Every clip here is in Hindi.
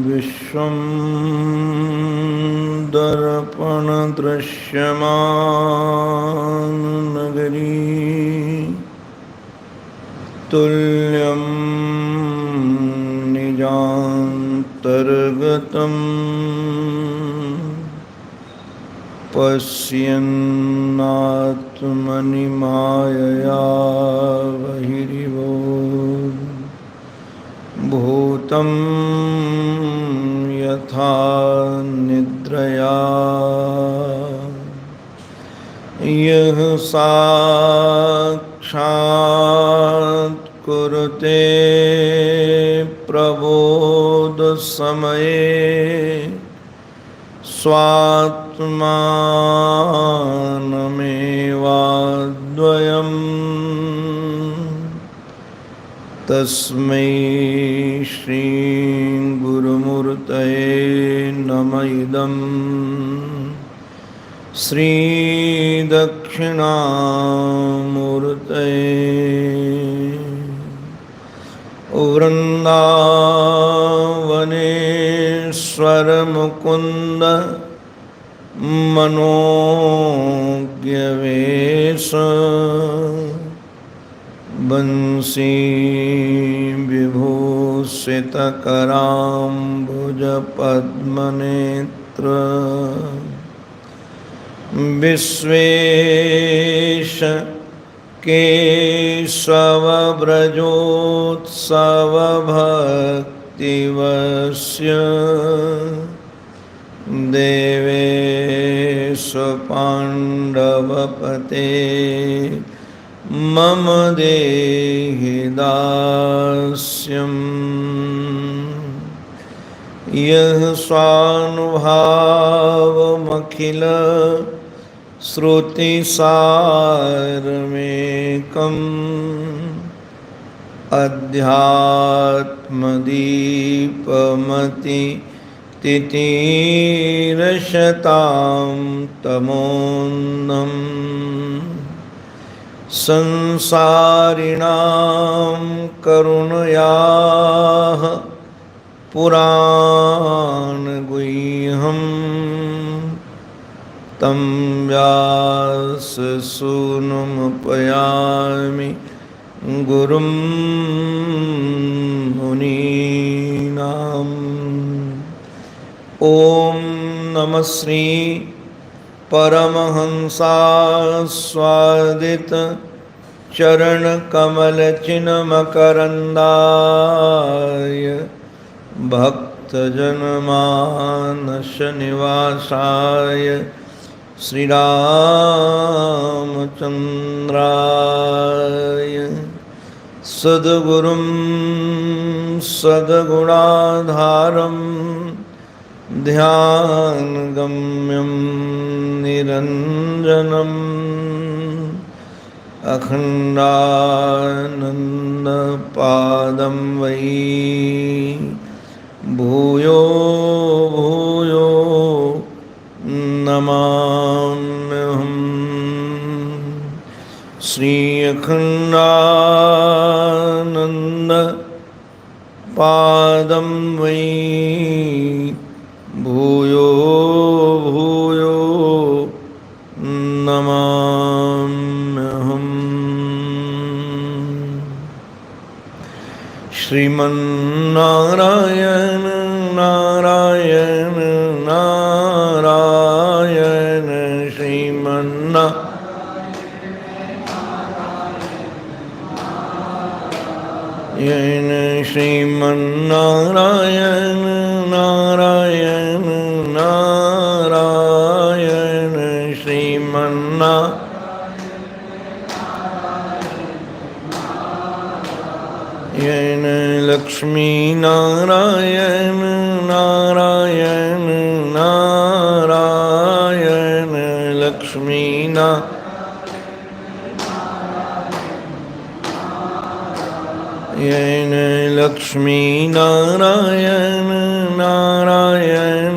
विश्वं दर्पणदृश्यमान् नगरी तुल्यं निजान्तर्गतम् पश्यन्नात्मनि मायया बहिरिवोन् भूतं यथा निद्रया यः साक्षात् कुरुते प्रबोधसमये स्वात्मानमेवाद्वयम् तस्मै श्री गुरुमूर्तये नमः इदं श्री दक्षिणामूर्तये वृन्दावनेश्वर मुकुन्द मनोज्ञवेश बंसी विभूषितकराम्बुजपद्मनेत्र विश्वेश केशवव्रजोत्सवभक्तिवस्य देवेश पाण्डवपते मम देहि दास्यम् यः स्वानुभावमखिल श्रुतिसारमेकम् अध्यात्मदीपमति तितिरशतां तमोन्नम् संसारिणां करुणयाः पुराणगुह्यं तं व्याससूनुमुपयामि गुरुं मुनीनाम्। ॐ नमः श्री परमहंसास्वादित चरणकमलचिन्मकरन्दाय भक्तजनमानसनिवासाय श्रीरामचन्द्राय सद्गुरुं सद्गुणाधारं ध्यानगम्यं निरञ्जनम् अखण्डानन्दपादं वै भूयो भूयो नमाम्यहम्। श्री अखण्डानन्दपादं वै भूयो भूयो नमाम्यहम्। श्रीमन्नारायण नारायण नारायण श्रीमन्नारायण श्रीमन्नारायण नारायण नारायण श्रीमन्नारायण लक्ष्मीनारायण नारायण नारायण लक्ष्मीनारायण लक्ष्मीनारायण नारायण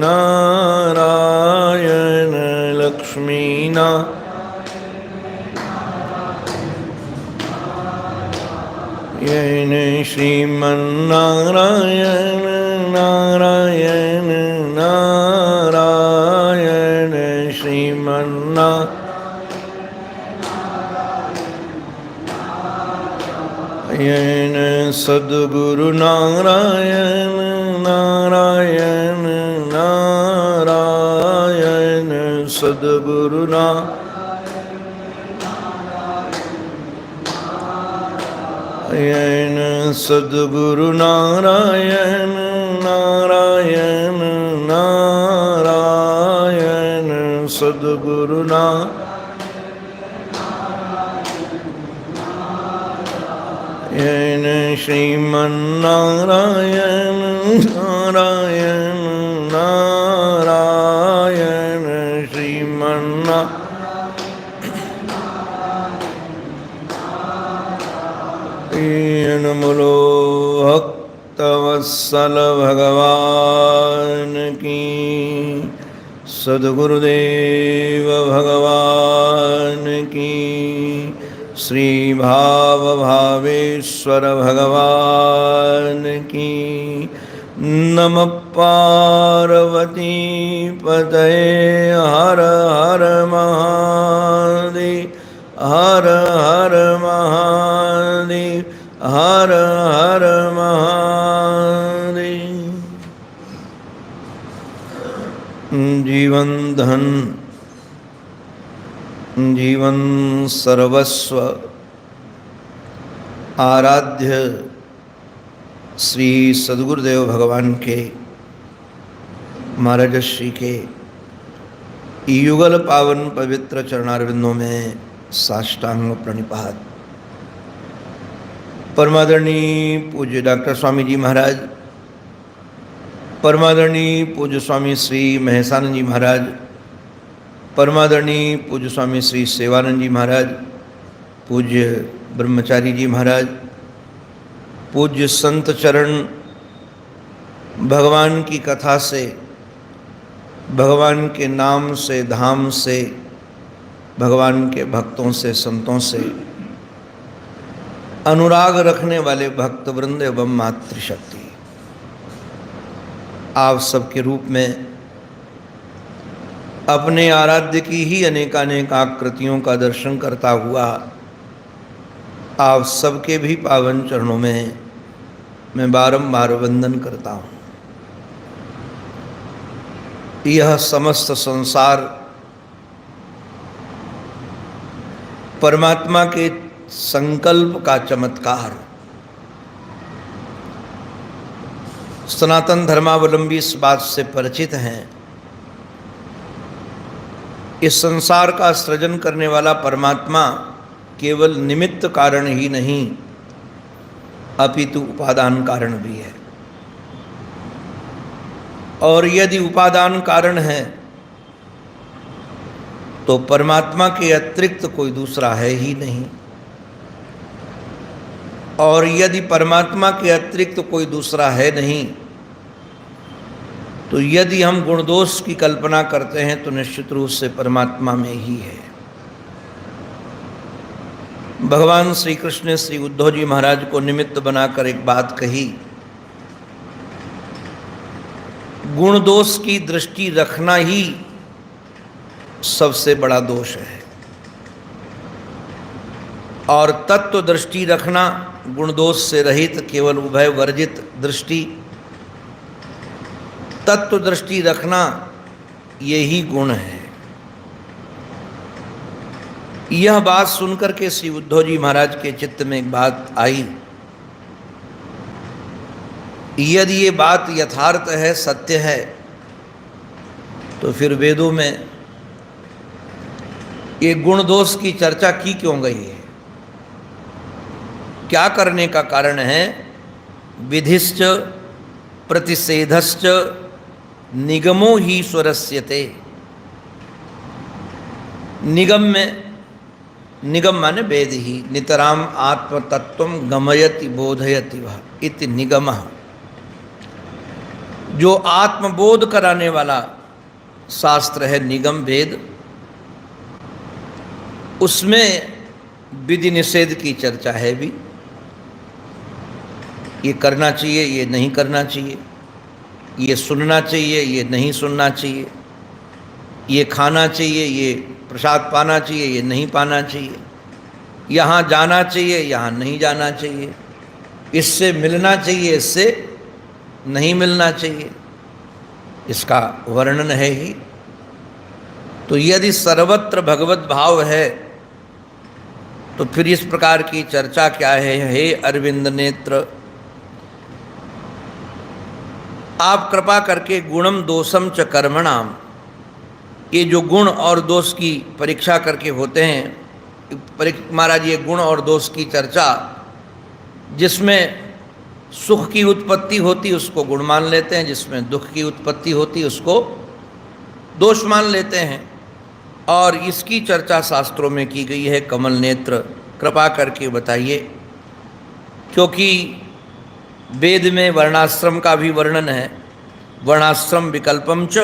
नारायण लक्ष्मीनारायण येन श्रीमन्नारायण नारायण नारायण श्रीमन्नारायण सद्गुरु नारायण नारायण नारायण सद्गुरु नारायण सद्गुरु नारायण नारायण नारायण सद्गुरु नारायण श्रीमन्नारायण नारायण नारायण श्रीमन्नारायण बोलो भक्तवत्सल भगवान की, सद्गुरुदेव भगवान की, श्री भाव भावेश्वर भगवान की। नमः पार्वती पतये हर हर महादेव हर हर महादेव हर हर महादेव। जीवन धन जीवन सर्वस्व आराध्य श्री सद्गुरुदेव भगवान के महाराज श्री के युगल पावन पवित्र चरणारविंदों में साष्टांग प्रणिपात। परमादरणीय पूज्य डॉक्टर स्वामी जी महाराज, परमादरणीय पूज्य स्वामी श्री महेशानंद जी महाराज, परमादरणीय पूज्य स्वामी श्री सेवानंद जी महाराज, पूज्य ब्रह्मचारी जी महाराज, पूज्य संत चरण भगवान की कथा से, भगवान के नाम से, धाम से, भगवान के भक्तों से, संतों से अनुराग रखने वाले भक्त वृंद एवं मातृशक्ति, आप सबके रूप में अपने आराध्य की ही अनेकानेक आकृतियों का दर्शन करता हुआ आप सबके भी पावन चरणों में मैं बारंबार वंदन करता हूँ। यह समस्त संसार परमात्मा के संकल्प का चमत्कार, सनातन धर्मावलंबी इस बात से परिचित हैं, इस संसार का सृजन करने वाला परमात्मा केवल निमित्त कारण ही नहीं अपितु उपादान कारण भी है। और यदि उपादान कारण है तो परमात्मा के अतिरिक्त कोई दूसरा है ही नहीं, और यदि परमात्मा के अतिरिक्त कोई दूसरा है नहीं तो यदि हम गुण दोष की कल्पना करते हैं तो निश्चित रूप से परमात्मा में ही है। भगवान श्री कृष्ण ने श्री उद्धव जी महाराज को निमित्त बनाकर एक बात कही, गुण दोष की दृष्टि रखना ही सबसे बड़ा दोष है, और तत्व दृष्टि रखना, गुण दोष से रहित केवल उभय वर्जित दृष्टि, तत्व दृष्टि रखना यही गुण है। यह बात सुनकर के श्री उद्धव जी महाराज के चित्त में एक बात आई, यदि ये बात यथार्थ है, सत्य है, तो फिर वेदों में ये गुण दोष की चर्चा की क्यों गई है? क्या करने का कारण है? विधिश्च प्रतिषेधश्च निगमो ही स्वरस्यते। निगम में, निगम माने वेद ही, नितराम आत्मतत्वम गमयति बोधयति वह इति निगमः। जो आत्मबोध कराने वाला शास्त्र है निगम वेद, उसमें विधि निषेध की चर्चा है भी, ये करना चाहिए, ये नहीं करना चाहिए, ये सुनना चाहिए, ये नहीं सुनना चाहिए, ये खाना चाहिए, ये प्रसाद पाना चाहिए, ये नहीं पाना चाहिए, यहाँ जाना चाहिए, यहाँ नहीं जाना चाहिए, इससे मिलना चाहिए, इससे नहीं मिलना चाहिए, इसका वर्णन है ही। तो यदि सर्वत्र भगवत भाव है तो फिर इस प्रकार की चर्चा क्या है। हे अरविंद नेत्र, आप कृपा करके गुणम दोषम च कर्मणाम, ये जो गुण और दोष की परीक्षा करके होते हैं, महाराज ये गुण और दोष की चर्चा, जिसमें सुख की उत्पत्ति होती उसको गुण मान लेते हैं, जिसमें दुख की उत्पत्ति होती उसको दोष मान लेते हैं, और इसकी चर्चा शास्त्रों में की गई है। कमल नेत्र, कृपा करके बताइए, क्योंकि वेद में वर्णाश्रम का भी वर्णन है। वर्णाश्रम विकल्पम च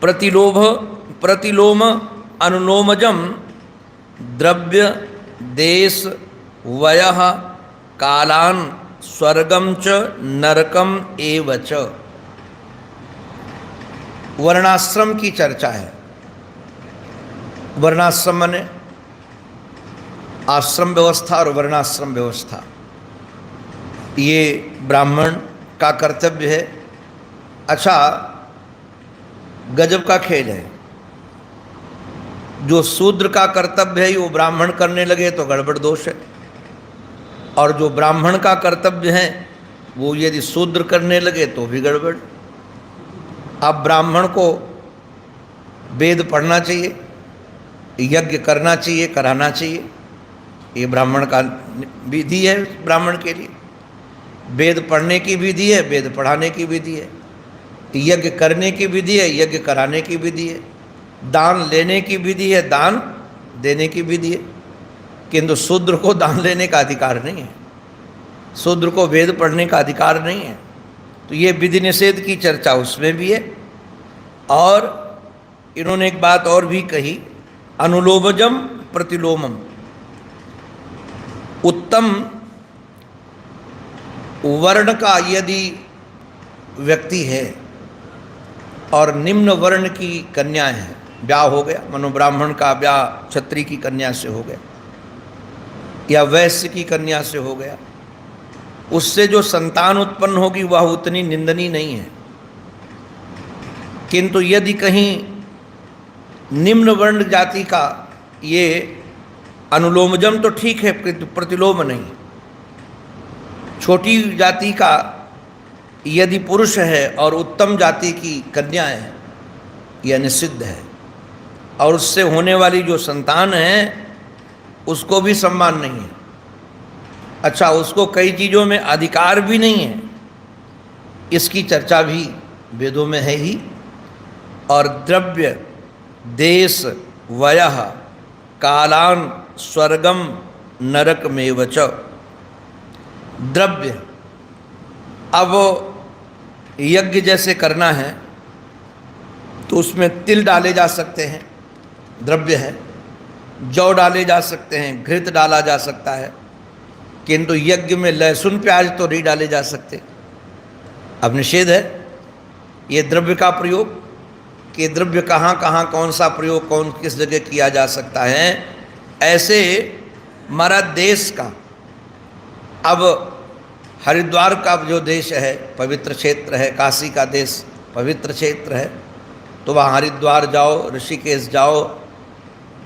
प्रतिलोम अनुलोमजम द्रव्य देश वयः कालान स्वर्गम च नरकम एव च। वर्णाश्रम की चर्चा है। वर्णाश्रम माने आश्रम व्यवस्था और वर्णाश्रम व्यवस्था, ये ब्राह्मण का कर्तव्य है। अच्छा, गजब का खेल है, जो शूद्र का कर्तव्य है वो ब्राह्मण करने लगे तो गड़बड़ दोष है, और जो ब्राह्मण का कर्तव्य है वो यदि शूद्र करने लगे तो भी गड़बड़। अब ब्राह्मण को वेद पढ़ना चाहिए, यज्ञ करना चाहिए, कराना चाहिए, ये ब्राह्मण का विधि है। ब्राह्मण के लिए वेद पढ़ने की विधि है, वेद पढ़ाने की विधि है, यज्ञ करने की विधि है, यज्ञ कराने की विधि है, दान लेने की विधि है, दान देने की विधि है। किंतु शूद्र को दान लेने का अधिकार नहीं है, शूद्र को वेद पढ़ने का अधिकार नहीं है। तो ये विधि निषेध की चर्चा उसमें भी है। और इन्होंने एक बात और भी कही, अनुलोमजम प्रतिलोमम, उत्तम वर्ण का यदि व्यक्ति है और निम्न वर्ण की कन्या है, ब्याह हो गया, मनो ब्राह्मण का ब्याह क्षत्रिय की कन्या से हो गया या वैश्य की कन्या से हो गया, उससे जो संतान उत्पन्न होगी वह उतनी निंदनीय नहीं है। किंतु यदि कहीं निम्न वर्ण जाति का, ये अनुलोमजम तो ठीक है, प्रतिलोम नहीं, छोटी जाति का यदि पुरुष है और उत्तम जाति की कन्या है, यह निषिद्ध है, और उससे होने वाली जो संतान है उसको भी सम्मान नहीं है। अच्छा, उसको कई चीज़ों में अधिकार भी नहीं है, इसकी चर्चा भी वेदों में है ही। और द्रव्य देश वयः कालान स्वर्गम नरकमेव च, द्रव्य, अब यज्ञ जैसे करना है तो उसमें तिल डाले जा सकते हैं, द्रव्य है, जौ डाले जा सकते हैं, घृत डाला जा सकता है, किंतु यज्ञ में लहसुन प्याज तो नहीं डाले जा सकते। अब निषेध है ये द्रव्य का प्रयोग, कि द्रव्य कहाँ कहाँ कौन सा प्रयोग कौन किस जगह किया जा सकता है। ऐसे हमारा देश का, अब हरिद्वार का जो देश है पवित्र क्षेत्र है, काशी का देश पवित्र क्षेत्र है, तो वहाँ हरिद्वार जाओ, ऋषिकेश जाओ,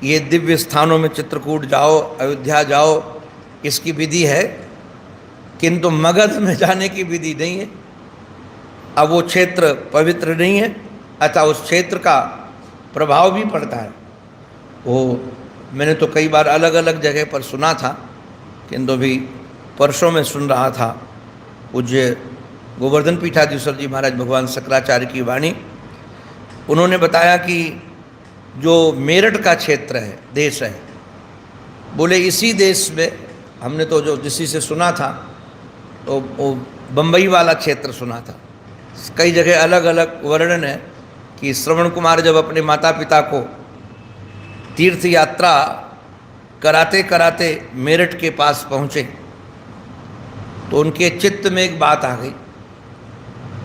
ये दिव्य स्थानों में चित्रकूट जाओ, अयोध्या जाओ, इसकी विधि है। किंतु मगध में जाने की विधि नहीं है। अब वो क्षेत्र पवित्र नहीं है, अच्छा उस क्षेत्र का प्रभाव भी पड़ता है। वो मैंने तो कई बार अलग अलग जगह पर सुना था, किंतु भी परसों में सुन रहा था पूज्य गोवर्धन पीठाधीश्वर जी महाराज भगवान शंकराचार्य की वाणी। उन्होंने बताया कि जो मेरठ का क्षेत्र है, देश है, बोले इसी देश में, हमने तो जो किसी से सुना था तो वो बम्बई वाला क्षेत्र सुना था, कई जगह अलग अलग वर्णन है कि श्रवण कुमार जब अपने माता पिता को तीर्थ यात्रा कराते कराते मेरठ के पास पहुँचे तो उनके चित्त में एक बात आ गई।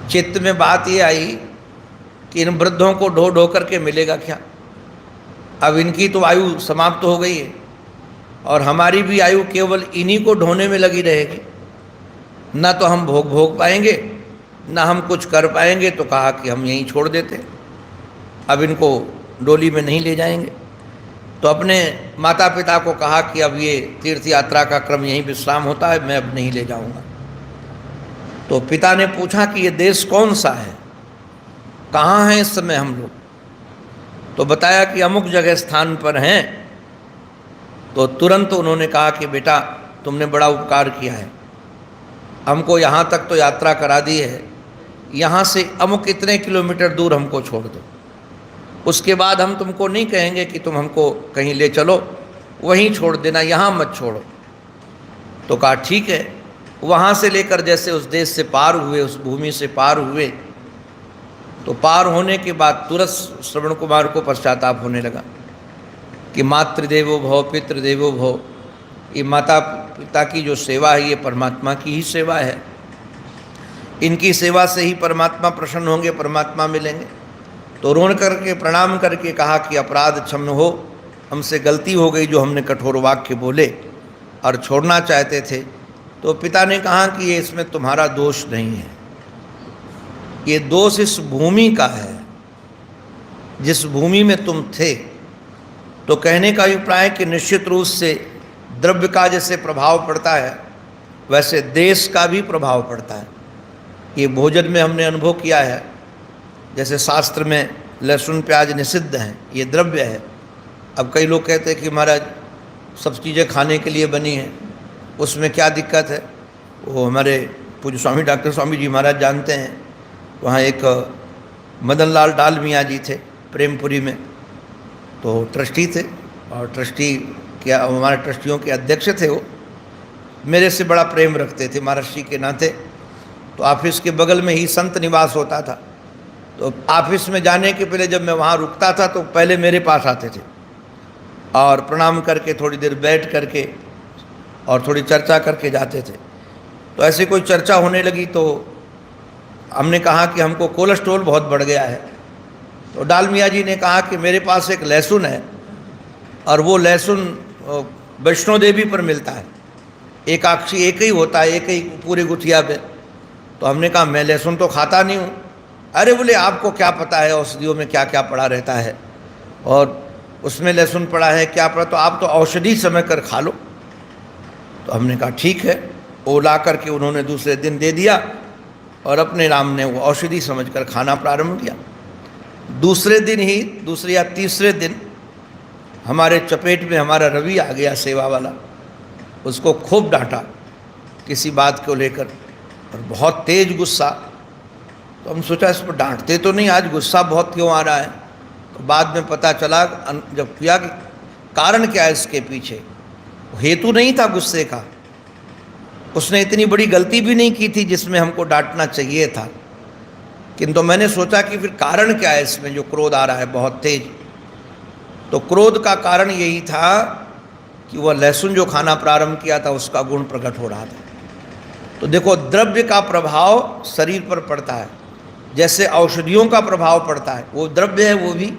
चित्त में बात ये आई कि इन वृद्धों को ढो ढो करके मिलेगा क्या? अब इनकी तो आयु समाप्त हो गई है और हमारी भी आयु केवल इन्हीं को ढोने में लगी रहेगी। ना तो हम भोग पाएंगे, ना हम कुछ कर पाएंगे। तो कहा कि हम यहीं छोड़ देते, अब इनको डोली में नहीं ले जाएंगे। तो अपने माता पिता को कहा कि अब ये तीर्थ यात्रा का क्रम यहीं विश्राम होता है, मैं अब नहीं ले जाऊंगा। तो पिता ने पूछा कि ये देश कौन सा है, कहाँ हैं इस समय हम लोग? तो बताया कि अमुक जगह स्थान पर हैं। तो तुरंत उन्होंने कहा कि बेटा तुमने बड़ा उपकार किया है, हमको यहाँ तक तो यात्रा करा दी है, यहाँ से अमुक इतने किलोमीटर दूर हमको छोड़ दो, उसके बाद हम तुमको नहीं कहेंगे कि तुम हमको कहीं ले चलो, वहीं छोड़ देना, यहाँ मत छोड़ो। तो कहा ठीक है। वहाँ से लेकर जैसे उस देश से पार हुए, उस भूमि से पार हुए, तो पार होने के बाद तुरंत श्रवण कुमार को पश्चाताप होने लगा कि मातृदेवो भव पितृदेवो भव, ये माता पिता की जो सेवा है ये परमात्मा की ही सेवा है, इनकी सेवा से ही परमात्मा प्रसन्न होंगे, परमात्मा मिलेंगे। तो रोन करके प्रणाम करके कहा कि अपराध क्षम्य हो, हमसे गलती हो गई जो हमने कठोर वाक्य बोले और छोड़ना चाहते थे। तो पिता ने कहा कि ये इसमें तुम्हारा दोष नहीं है, ये दोष इस भूमि का है जिस भूमि में तुम थे। तो कहने का अभिप्राय कि निश्चित रूप से द्रव्य का जैसे प्रभाव पड़ता है वैसे देश का भी प्रभाव पड़ता है। ये भोजन में हमने अनुभव किया है, जैसे शास्त्र में लहसुन प्याज निषिद्ध हैं, ये द्रव्य है। अब कई लोग कहते हैं कि महाराज सब चीज़ें खाने के लिए बनी हैं, उसमें क्या दिक्कत है? वो हमारे पूज्य स्वामी डॉक्टर स्वामी जी महाराज जानते हैं, वहाँ एक मदन लाल डाल मियाँ जी थे प्रेमपुरी में, तो ट्रस्टी थे और ट्रस्टी क्या हमारे ट्रस्टियों के अध्यक्ष थे। वो मेरे से बड़ा प्रेम रखते थे महर्षि के नाते। तो ऑफिस के बगल में ही संत निवास होता था, तो ऑफिस में जाने के पहले जब मैं वहाँ रुकता था तो पहले मेरे पास आते थे और प्रणाम करके थोड़ी देर बैठ करके और थोड़ी चर्चा करके जाते थे। तो ऐसे कोई चर्चा होने लगी तो हमने कहा कि हमको कोलेस्ट्रॉल बहुत बढ़ गया है। तो डाल मियाँ जी ने कहा कि मेरे पास एक लहसुन है और वो लहसुन वैष्णो देवी पर मिलता है, एक आक्षी एक ही होता है, एक ही पूरे गुठिया पे। तो हमने कहा मैं लहसुन तो खाता नहीं हूँ। अरे बोले आपको क्या पता है औषधियों में क्या क्या पड़ा रहता है, और उसमें लहसुन पड़ा है क्या पड़ा, तो आप तो औषधि समय कर खा लो। तो हमने कहा ठीक है। वो ला करके उन्होंने दूसरे दिन दे दिया और अपने नाम ने वो औषधि समझकर खाना प्रारंभ किया। दूसरे दिन ही, दूसरे या तीसरे दिन हमारे चपेट में हमारा रवि आ गया सेवा वाला, उसको खूब डांटा किसी बात को लेकर और बहुत तेज गुस्सा। तो हम सोचा इस पर डांटते तो नहीं, आज गुस्सा बहुत क्यों आ रहा है। तो बाद में पता चला जब किया कि कारण क्या है इसके पीछे, हेतु नहीं था गुस्से का, उसने इतनी बड़ी गलती भी नहीं की थी जिसमें हमको डांटना चाहिए था। किंतु मैंने सोचा कि फिर कारण क्या है इसमें जो क्रोध आ रहा है बहुत तेज। तो क्रोध का कारण यही था कि वह लहसुन जो खाना प्रारंभ किया था उसका गुण प्रकट हो रहा था। तो देखो द्रव्य का प्रभाव शरीर पर पड़ता है, जैसे औषधियों का प्रभाव पड़ता है, वो द्रव्य है, वो भी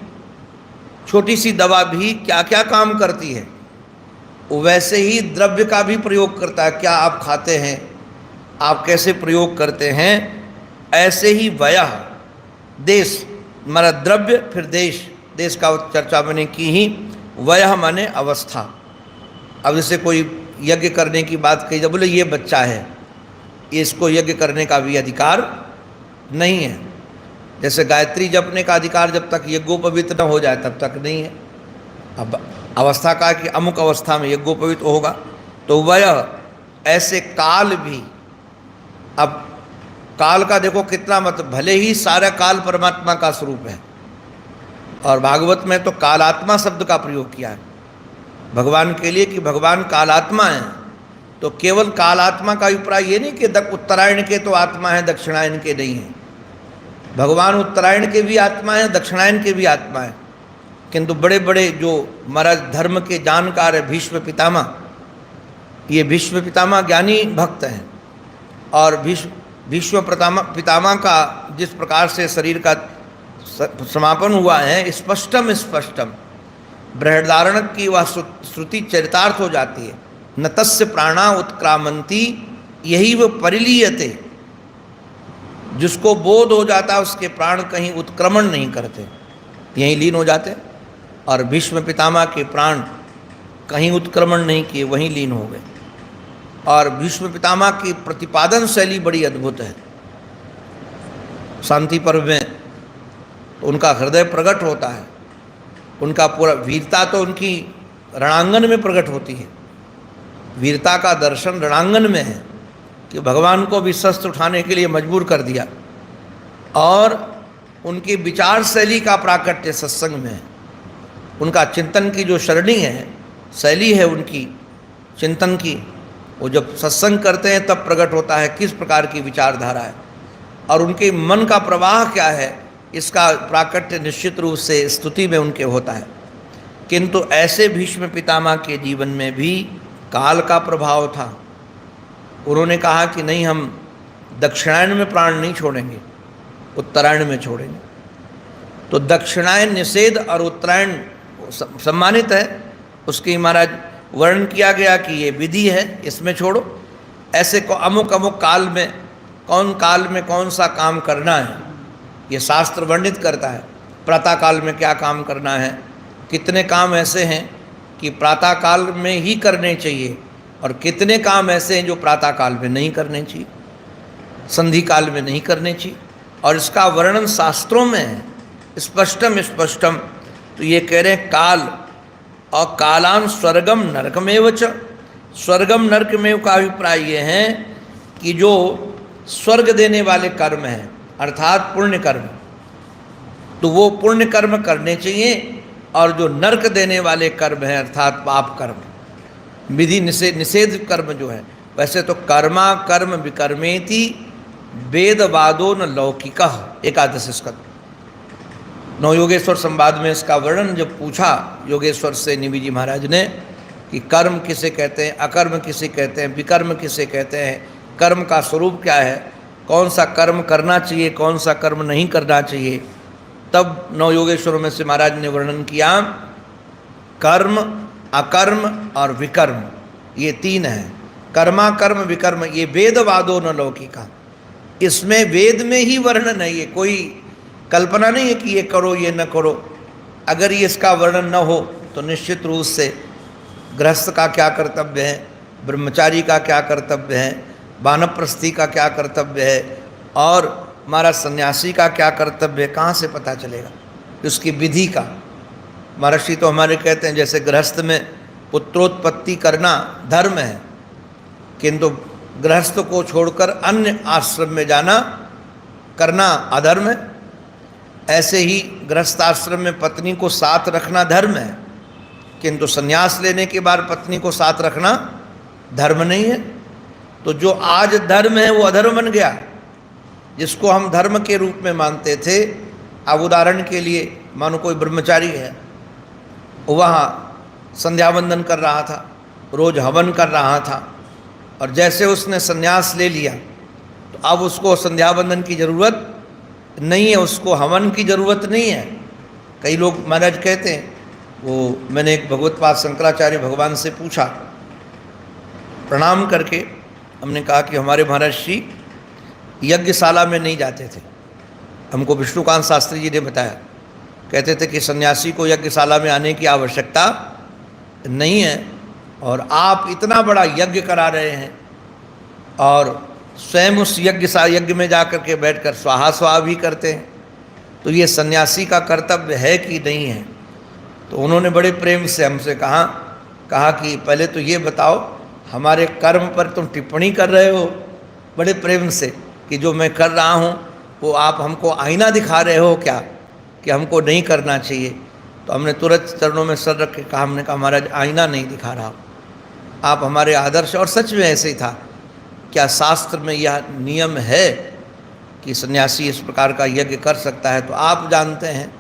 छोटी सी दवा भी क्या क्या काम करती है, वैसे ही द्रव्य का भी प्रयोग करता है। क्या आप खाते हैं, आप कैसे प्रयोग करते हैं, ऐसे ही वयः देश हमारा द्रव्य, फिर देश, देश का चर्चा मैंने की ही, वयः माने अवस्था। अब जैसे कोई यज्ञ करने की बात कही जाए, बोले ये बच्चा है, इसको यज्ञ करने का भी अधिकार नहीं है। जैसे गायत्री जपने का अधिकार जब तक यज्ञोपवीत न हो जाए तब तक नहीं है। अब अवस्था का कि अमुक अवस्था में यज्ञोपवीत होगा। तो वह ऐसे काल भी, अब काल का देखो कितना मतलब, भले ही सारा काल परमात्मा का स्वरूप है और भागवत में तो कालात्मा शब्द का प्रयोग किया है भगवान के लिए कि भगवान कालात्मा है। तो केवल कालात्मा का अभिप्राय ये नहीं कि उत्तरायण के तो आत्मा है, दक्षिणायन के नहीं है। भगवान उत्तरायण के भी आत्मा है, दक्षिणायन के भी आत्मा है। किंतु बड़े बड़े जो महाराज धर्म के जानकार है, भीष्म पितामह, ये भीष्म पितामह ज्ञानी भक्त हैं और भीष्म पितामह का जिस प्रकार से शरीर का समापन हुआ है, स्पष्टम स्पष्टम बृहदारण्य की वह श्रुति चरितार्थ हो जाती है। न तस्य प्राणा उत्क्रामंती यही वो परिलीयते, जिसको बोध हो जाता है उसके प्राण कहीं उत्क्रमण नहीं करते, यहीं लीन हो जाते। और भीष्म पितामह के प्राण कहीं उत्क्रमण नहीं किए, वहीं लीन हो गए। और भीष्म पितामह की प्रतिपादन शैली बड़ी अद्भुत है। शांति पर्व में उनका हृदय प्रकट होता है, उनका पूरा वीरता तो उनकी रणांगन में प्रकट होती है। वीरता का दर्शन रणांगन में है कि भगवान को भी शस्त्र उठाने के लिए मजबूर कर दिया। और उनकी विचार शैली का प्राकट्य सत्संग में है। उनका चिंतन की जो सरणी है, शैली है उनकी चिंतन की, वो जब सत्संग करते हैं तब प्रकट होता है किस प्रकार की विचारधारा है और उनके मन का प्रवाह क्या है, इसका प्राकट्य निश्चित रूप से स्तुति में उनके होता है। किंतु ऐसे भीष्म पितामह के जीवन में भी काल का प्रभाव था। उन्होंने कहा कि नहीं, हम दक्षिणायन में प्राण नहीं छोड़ेंगे, उत्तरायण में छोड़ेंगे। तो दक्षिणायन निषेध और उत्तरायण सम्मानित है, उसकी महाराज वर्णन किया गया कि ये विधि है, इसमें छोड़ो। ऐसे को अमुक अमुक काल में, कौन काल में कौन सा काम करना है, ये शास्त्र वर्णित करता है। प्रातः काल में क्या काम करना है, कितने काम ऐसे हैं कि प्रातः काल में ही करने चाहिए और कितने काम ऐसे हैं जो प्रातः काल में नहीं करने चाहिए, संधि काल में नहीं करने चाहिए। और इसका वर्णन शास्त्रों में है, स्पष्टम स्पष्टम। तो ये कह रहे हैं काल और कालान स्वर्गम नरकमेव च। स्वर्गम नरकमेव का अभिप्राय ये है कि जो स्वर्ग देने वाले कर्म हैं, अर्थात पुण्य कर्म, तो वो पुण्य कर्म करने चाहिए। और जो नरक देने वाले कर्म हैं, अर्थात पाप कर्म, विधि निषेध कर्म जो है, वैसे तो कर्मा कर्म विकर्मेति वेदवादो न लौकिकः, एकादश स्कंद। नौ योगेश्वर संवाद में इसका वर्णन जब पूछा योगेश्वर से निमि जी महाराज ने कि कर्म किसे कहते हैं, अकर्म किसे कहते हैं, विकर्म किसे कहते हैं, कर्म का स्वरूप क्या है, कौन सा कर्म करना चाहिए, कौन सा कर्म नहीं करना चाहिए, तब नौ योगेश्वरों में से महाराज ने वर्णन किया कर्म, अकर्म और विकर्म, ये तीन हैं। कर्मा कर्म विकर्म, ये वेदवादो न लौकिका, इसमें वेद में ही वर्णन है, ये कोई कल्पना नहीं है कि ये करो ये न करो। अगर ये इसका वर्णन न हो तो निश्चित रूप से गृहस्थ का क्या कर्तव्य है, ब्रह्मचारी का क्या कर्तव्य है, वानप्रस्थी का क्या कर्तव्य है और हमारा सन्यासी का क्या कर्तव्य है, कहाँ से पता चलेगा उसकी विधि का। महर्षि तो हमारे कहते हैं जैसे गृहस्थ में पुत्रोत्पत्ति करना धर्म है, किंतु गृहस्थ को छोड़कर अन्य आश्रम में जाना करना अधर्म है। ऐसे ही गृहस्थ आश्रम में पत्नी को साथ रखना धर्म है, किंतु संन्यास लेने के बाद पत्नी को साथ रखना धर्म नहीं है। तो जो आज धर्म है वो अधर्म बन गया, जिसको हम धर्म के रूप में मानते थे। अब उदाहरण के लिए मानो कोई ब्रह्मचारी है, वहाँ संध्या वंदन कर रहा था, रोज हवन कर रहा था, और जैसे उसने संन्यास ले लिया तो अब उसको संध्या वंदन की ज़रूरत नहीं है, उसको हवन की ज़रूरत नहीं है। कई लोग महाराज कहते हैं, वो मैंने एक भगवत्पाद शंकराचार्य भगवान से पूछा प्रणाम करके, हमने कहा कि हमारे महाराज श्री यज्ञशाला में नहीं जाते थे। हमको विष्णुकांत शास्त्री जी ने बताया, कहते थे कि सन्यासी को यज्ञशाला में आने की आवश्यकता नहीं है, और आप इतना बड़ा यज्ञ करा रहे हैं और स्वयं उस यज्ञ में जाकर के बैठकर स्वाहा स्वाहा भी करते हैं, तो ये सन्यासी का कर्तव्य है कि नहीं है। तो उन्होंने बड़े प्रेम से हमसे कहा कि पहले तो ये बताओ, हमारे कर्म पर तुम टिप्पणी कर रहे हो बड़े प्रेम से कि जो मैं कर रहा हूँ वो आप हमको आईना दिखा रहे हो क्या कि हमको नहीं करना चाहिए। तो हमने तुरंत चरणों में सर रख के कहा, हमने कहा महाराज आईना नहीं दिखा रहा, आप हमारे आदर्श। और सच में ऐसे ही था। क्या शास्त्र में यह नियम है कि सन्यासी इस प्रकार का यज्ञ कर सकता है? तो आप जानते हैं,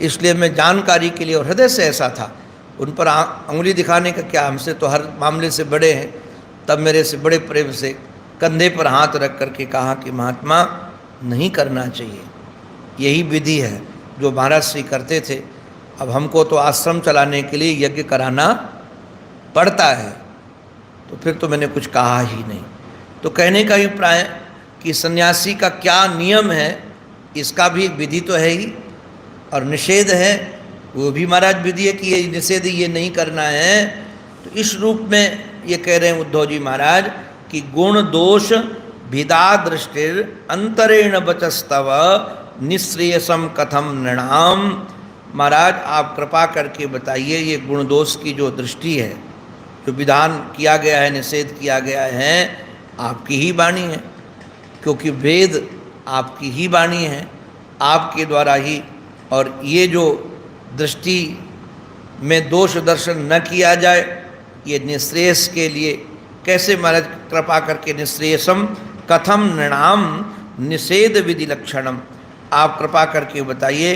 इसलिए मैं जानकारी के लिए और हृदय से ऐसा था, उन पर उंगली दिखाने का क्या, हमसे तो हर मामले से बड़े हैं, तब मेरे से बड़े प्रेम से कंधे पर हाथ रख करके कहा कि महात्मा नहीं करना चाहिए, यही विधि है जो महाराज श्री करते थे। अब हमको तो आश्रम चलाने के लिए यज्ञ कराना पड़ता है, तो फिर तो मैंने कुछ कहा ही नहीं। तो कहने का अभिप्राय कि सन्यासी का क्या नियम है, इसका भी एक विधि तो है ही, और निषेध है वो भी महाराज विधि है कि ये निषेध ये नहीं करना है। तो इस रूप में ये कह रहे हैं उद्धव जी महाराज कि गुण दोष भिदा दृष्टिर अंतरेण बचस्तव निश्रेयसम कथम नृणाम। महाराज आप कृपा करके बताइए, ये गुण दोष की जो दृष्टि है, जो विधान किया गया है, निषेध किया गया है, आपकी ही वाणी है, क्योंकि वेद आपकी ही वाणी है, आपके द्वारा ही। और ये जो दृष्टि में दोष दर्शन न किया जाए, ये निश्रेयस के लिए कैसे महाराज कृपा करके निश्रेयसम कथम नृणाम निषेध विधि लक्षणम। आप कृपा करके बताइए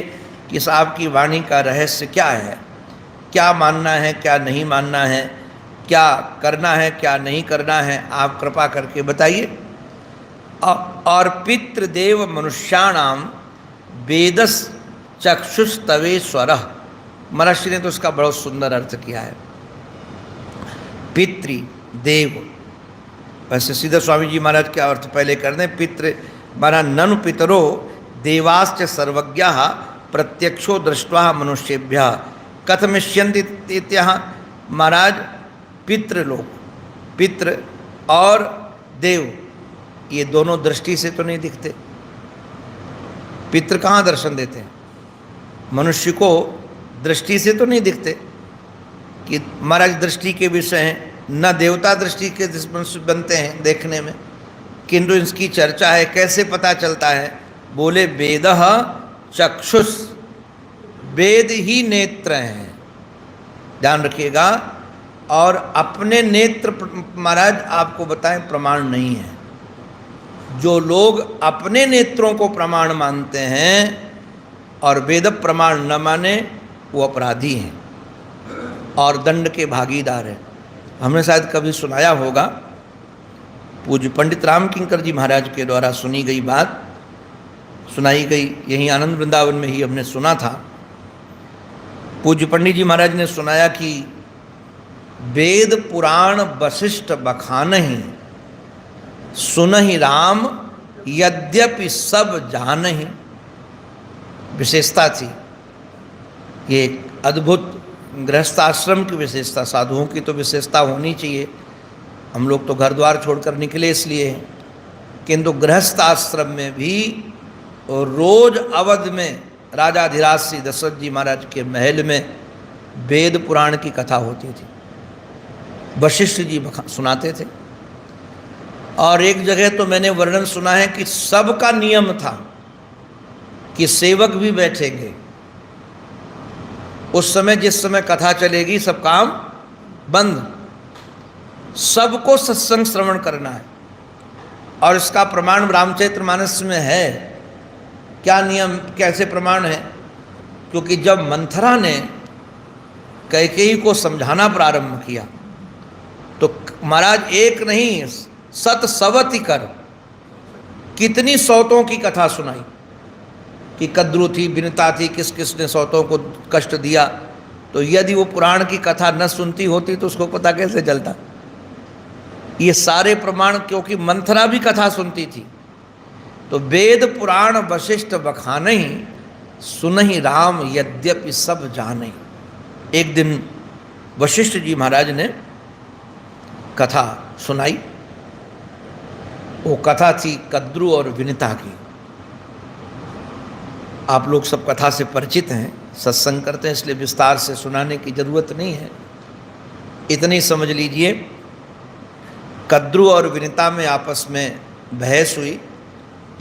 कि इस आपकी वाणी का रहस्य क्या है, क्या मानना है, क्या नहीं मानना है, क्या करना है, क्या नहीं करना है, आप कृपा करके बताइए। और पितृदेव मनुष्याणाम वेदस चक्षुस्तवे स्वरः। महर्षि ने तो उसका बड़ा सुंदर अर्थ किया है। पितृ देव, वैसे सीधा स्वामी जी महाराज क्या अर्थ पहले कर दें। पितृ माना ननु पितरो देवाश्च सर्वज्ञाः प्रत्यक्षो दृष्ट्वा मनुष्येभ्यः कथमिष्यन्ति इत्यः। महाराज पितृलोक, पितृ और देव ये दोनों दृष्टि से तो नहीं दिखते। पितृ कहाँ दर्शन देते हैं? मनुष्य को दृष्टि से तो नहीं दिखते कि महाराज दृष्टि के विषय हैं, न देवता दृष्टि के मनुष्य बनते हैं देखने में, किंतु इसकी चर्चा है। कैसे पता चलता है? बोले वेदः चक्षुष, वेद ही नेत्र हैं, ध्यान रखिएगा। और अपने नेत्र महाराज आपको बताएं प्रमाण नहीं है। जो लोग अपने नेत्रों को प्रमाण मानते हैं और वेद प्रमाण न माने, वो अपराधी हैं और दंड के भागीदार हैं। हमने शायद कभी सुनाया होगा, पूज्य पंडित राम किंकर जी महाराज के द्वारा सुनी गई बात, सुनाई गई, यहीं आनंद वृंदावन में ही हमने सुना था। पूज्य पंडित जी महाराज ने सुनाया कि वेद पुराण वशिष्ठ बखानहि सुनहि राम यद्यपि सब जानहि। विशेषता थी ये, एक अद्भुत गृहस्थाश्रम की विशेषता। साधुओं की तो विशेषता होनी चाहिए, हम लोग तो घर द्वार छोड़कर निकले इसलिए हैं, किंतु गृहस्थाश्रम में भी रोज अवध में राजाधिराज श्री दशरथ जी महाराज के महल में वेद पुराण की कथा होती थी। वशिष्ठ जी सुनाते थे। और एक जगह तो मैंने वर्णन सुना है कि सबका नियम था कि सेवक भी बैठेंगे उस समय, जिस समय कथा चलेगी सब काम बंद, सबको सत्संग श्रवण करना है। और इसका प्रमाण रामचरितमानस में है। क्या नियम, कैसे प्रमाण है? क्योंकि जब मंथरा ने कैकेयी को समझाना प्रारंभ किया तो महाराज एक नहीं 100 कर कितनी सौतों की कथा सुनाई कि कद्रू थी, विनता थी, किस किस ने सौतों को कष्ट दिया। तो यदि वो पुराण की कथा न सुनती होती तो उसको पता कैसे चलता? ये सारे प्रमाण, क्योंकि मंथरा भी कथा सुनती थी। तो वेद पुराण वशिष्ठ बखानहि सुनहि राम यद्यपि सब जानहि। एक दिन वशिष्ठ जी महाराज ने कथा सुनाई। वो कथा थी कद्रू और विनिता की। आप लोग सब कथा से परिचित हैं, सत्संग करते हैं, इसलिए विस्तार से सुनाने की जरूरत नहीं है। इतनी समझ लीजिए, कद्रू और विनिता में आपस में बहस हुई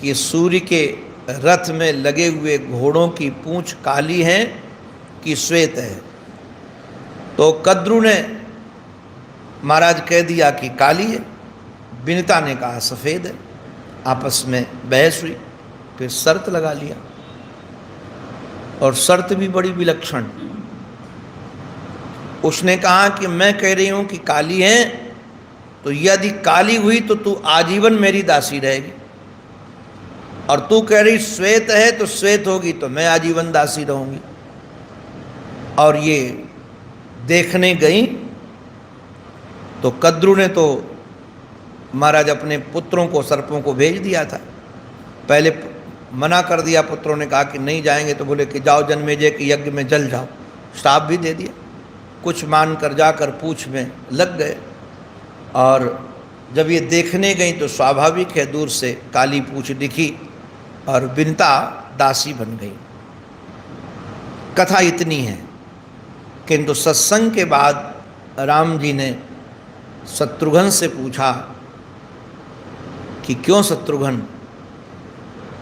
कि सूर्य के रथ में लगे हुए घोड़ों की पूंछ काली है कि श्वेत है। तो कद्रू ने महाराज कह दिया कि काली है, विनिता ने कहा सफ़ेद है। आपस में बहस हुई, फिर शर्त लगा लिया, और शर्त भी बड़ी विलक्षण। उसने कहा कि मैं कह रही हूँ कि काली है तो यदि काली हुई तो तू आजीवन मेरी दासी रहेगी, और तू कह रही श्वेत है तो श्वेत होगी तो मैं आजीवन दासी रहूंगी। और ये देखने गई तो कद्रू ने तो महाराज अपने पुत्रों को, सर्पों को भेज दिया था। पहले मना कर दिया, पुत्रों ने कहा कि नहीं जाएंगे, तो बोले कि जाओ जन्मेजय के यज्ञ में जल जाओ, श्राप भी दे दिया। कुछ मान कर जाकर पूछ में लग गए, और जब ये देखने गई तो स्वाभाविक है दूर से काली पूछ दिखी और बिनता दासी बन गई। कथा इतनी है, किंतु सत्संग के बाद राम जी ने शत्रुघ्न से पूछा कि क्यों शत्रुघ्न,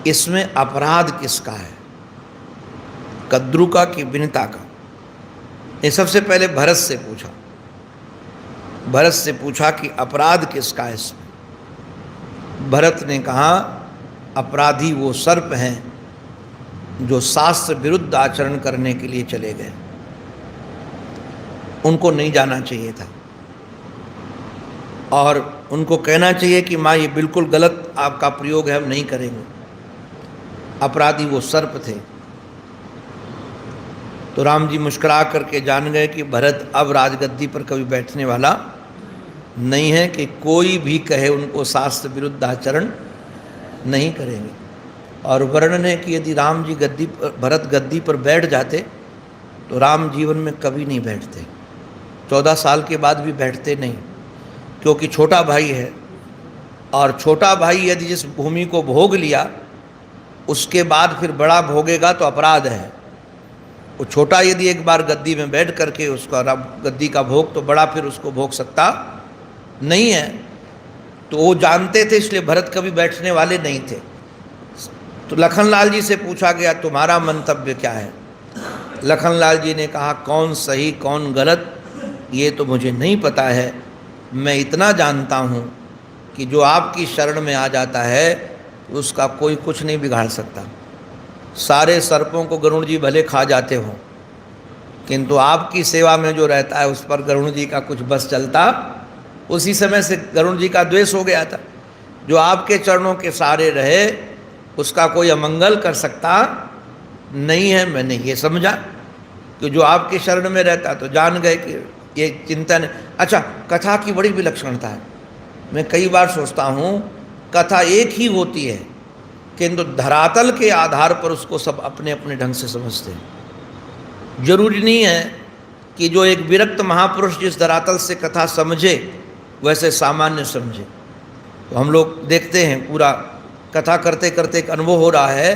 इसमें अपराध किसका है, कद्रू का कि बिनता का? ये सबसे पहले भरत से पूछा। भरत से पूछा कि अपराध किसका है इसमें? भरत ने कहा अपराधी वो सर्प हैं जो शास्त्र विरुद्ध आचरण करने के लिए चले गए, उनको नहीं जाना चाहिए था, और उनको कहना चाहिए कि माँ ये बिल्कुल गलत आपका प्रयोग है, हम नहीं करेंगे। अपराधी वो सर्प थे। तो राम जी मुस्कुरा करके जान गए कि भरत अब राजगद्दी पर कभी बैठने वाला नहीं है, कि कोई भी कहे उनको शास्त्र विरुद्ध आचरण नहीं करेंगे। और वर्णन है कि यदि राम जी भरत गद्दी पर बैठ जाते तो राम जीवन में कभी नहीं बैठते, 14 साल के बाद भी बैठते नहीं, क्योंकि छोटा भाई है, और छोटा भाई यदि जिस भूमि को भोग लिया उसके बाद फिर बड़ा भोगेगा तो अपराध है। वो छोटा यदि एक बार गद्दी में बैठ करके उसका गद्दी का भोग, तो बड़ा फिर उसको भोग सकता नहीं है। तो वो जानते थे, इसलिए भरत कभी बैठने वाले नहीं थे। तो लखनलाल जी से पूछा गया तुम्हारा मंतव्य क्या है? लखनलाल जी ने कहा कौन सही कौन गलत ये तो मुझे नहीं पता है, मैं इतना जानता हूँ कि जो आपकी शरण में आ जाता है उसका कोई कुछ नहीं बिगाड़ सकता। सारे सर्पों को गरुड़ जी भले खा जाते हों, किंतु आपकी सेवा में जो रहता है उस पर गरुड़ जी का कुछ बस चलता। उसी समय से गरुड़ जी का द्वेष हो गया था। जो आपके चरणों के सहारे रहे उसका कोई अमंगल कर सकता नहीं है। मैंने ये समझा कि जो आपके शरण में रहता, तो जान गए कि ये चिंतन। अच्छा, कथा की बड़ी विलक्षणता है। मैं कई बार सोचता हूँ कथा एक ही होती है, किंतु धरातल के आधार पर उसको सब अपने अपने ढंग से समझते हैं। जरूरी नहीं है कि जो एक विरक्त महापुरुष जिस धरातल से कथा समझे वैसे सामान्य समझे। तो हम लोग देखते हैं पूरा कथा करते करते एक अनुभव हो रहा है।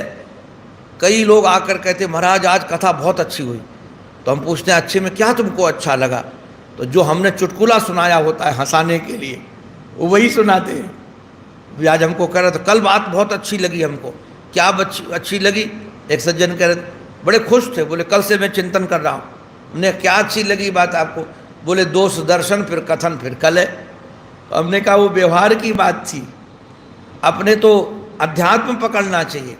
कई लोग आकर कहते महाराज आज कथा बहुत अच्छी हुई। तो हम पूछते हैं अच्छे में क्या तुमको अच्छा लगा? तो जो हमने चुटकुला सुनाया होता है हंसाने के लिए वो वही सुनाते हैं। आज हमको कह रहे तो कल बात बहुत अच्छी लगी हमको। क्या अच्छी लगी? एक सज्जन कह रहे बड़े खुश थे, बोले कल से मैं चिंतन कर रहा हूँ। हमने क्या अच्छी लगी बात आपको? बोले दोष दर्शन फिर कथन फिर कल है। तो हमने कहा वो व्यवहार की बात थी, अपने तो अध्यात्म पकड़ना चाहिए।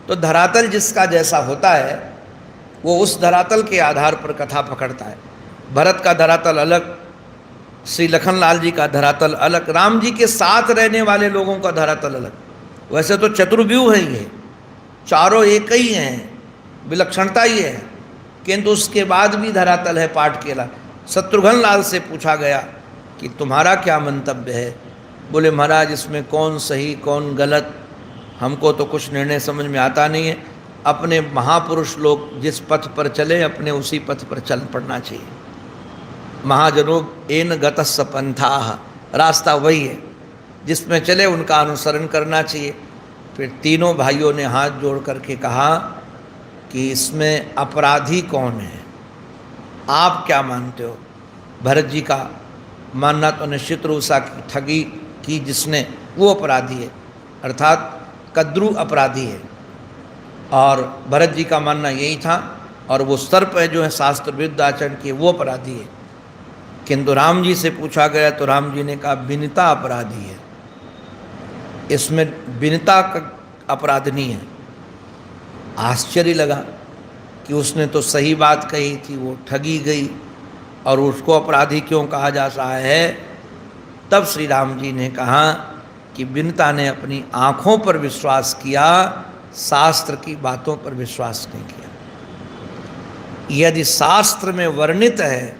तो धरातल जिसका जैसा होता है वो उस धरातल के आधार पर कथा पकड़ता है। भरत का धरातल अलग, श्री लखनलाल जी का धरातल अलग, राम जी के साथ रहने वाले लोगों का धरातल अलग। वैसे तो चतुर्व्यूह है ये, चारों एक ही हैं, विलक्षणता ही है, किंतु उसके बाद भी धरातल है पाठ केला। शत्रुघ्न लाल से पूछा गया कि तुम्हारा क्या मंतव्य है? बोले महाराज इसमें कौन सही कौन गलत हमको तो कुछ निर्णय समझ में आता नहीं है। अपने महापुरुष लोग जिस पथ पर चले अपने उसी पथ पर चल पड़ना चाहिए। महाजनों एन गतस्स पंथाः, रास्ता वही है जिसमें चले उनका अनुसरण करना चाहिए। फिर तीनों भाइयों ने हाथ जोड़ करके कहा कि इसमें अपराधी कौन है, आप क्या मानते हो? भरत जी का मानना तो निश्चित रूप से ठगी की जिसने वो अपराधी है, अर्थात कद्रू अपराधी है। और भरत जी का मानना यही था, और वो सर्प है जो है शास्त्र विरुद्ध आचरण किए वो अपराधी है। किंतु राम जी से पूछा गया तो राम जी ने कहा बिनता अपराधी है, इसमें बिनता का अपराध नहीं है। आश्चर्य लगा कि उसने तो सही बात कही थी, वो ठगी गई और उसको अपराधी क्यों कहा जा रहा है? तब श्री राम जी ने कहा कि विनता ने अपनी आँखों पर विश्वास किया, शास्त्र की बातों पर विश्वास नहीं किया। यदि शास्त्र में वर्णित है,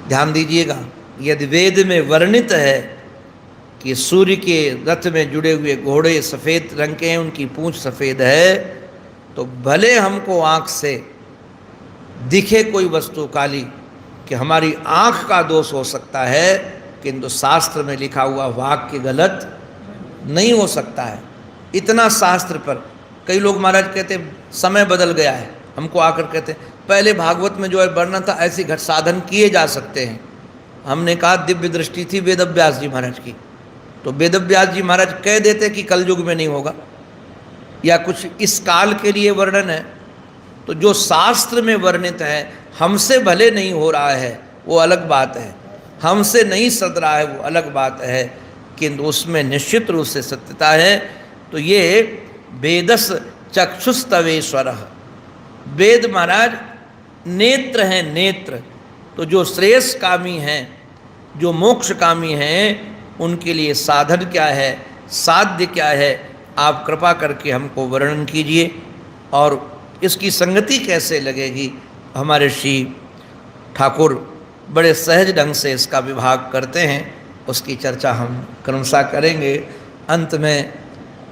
ध्यान दीजिएगा, यदि वेद में वर्णित है कि सूर्य के रथ में जुड़े हुए घोड़े सफ़ेद रंग के हैं, उनकी पूंछ सफ़ेद है, तो भले हमको आँख से दिखे कोई वस्तु काली कि हमारी आँख का दोष हो सकता है, किंतु शास्त्र में लिखा हुआ वाक्य गलत नहीं हो सकता है। इतना शास्त्र पर कई लोग महाराज कहते समय बदल गया है, हमको आकर कहते पहले भागवत में जो है वर्णन था, ऐसी घट साधन किए जा सकते हैं। हमने कहा दिव्य दृष्टि थी वेदव्यास जी महाराज की, तो वेदव्यास जी महाराज कह देते कि कल युग में नहीं होगा, या कुछ इस काल के लिए वर्णन है। तो जो शास्त्र में वर्णित है, हमसे भले नहीं हो रहा है वो अलग बात है, हमसे नहीं सद रहा है वो अलग बात है, किंतु उसमें निश्चित रूप से सत्यता है। तो ये वेदस चक्षुस्तवेश्वर, वेद महाराज नेत्र हैं, नेत्र। तो जो श्रेयस कामी हैं, जो मोक्ष कामी हैं, उनके लिए साधन क्या है, साध्य क्या है, आप कृपा करके हमको वर्णन कीजिए। और इसकी संगति कैसे लगेगी, हमारे श्री ठाकुर बड़े सहज ढंग से इसका विभाग करते हैं, उसकी चर्चा हम क्रमशः करेंगे। अंत में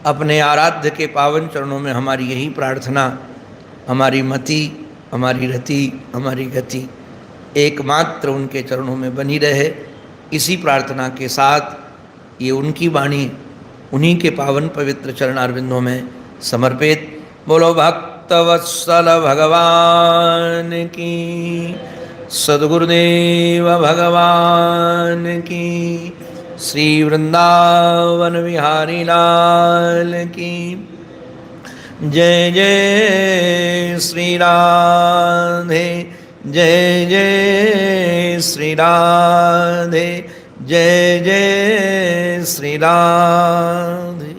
अपने आराध्य के पावन चरणों में हमारी यही प्रार्थना, हमारी मति, हमारी रति, हमारी गति एकमात्र उनके चरणों में बनी रहे। इसी प्रार्थना के साथ ये उनकी वाणी उन्हीं के पावन पवित्र चरणारविंदों में समर्पित। बोलो भक्तवत्सल भगवान की, सद्गुरुदेव भगवान की, श्री वृंदावन बिहारी लाल की जय जय श्री राधे, जय जय श्री राधे, जय जय श्री राधे।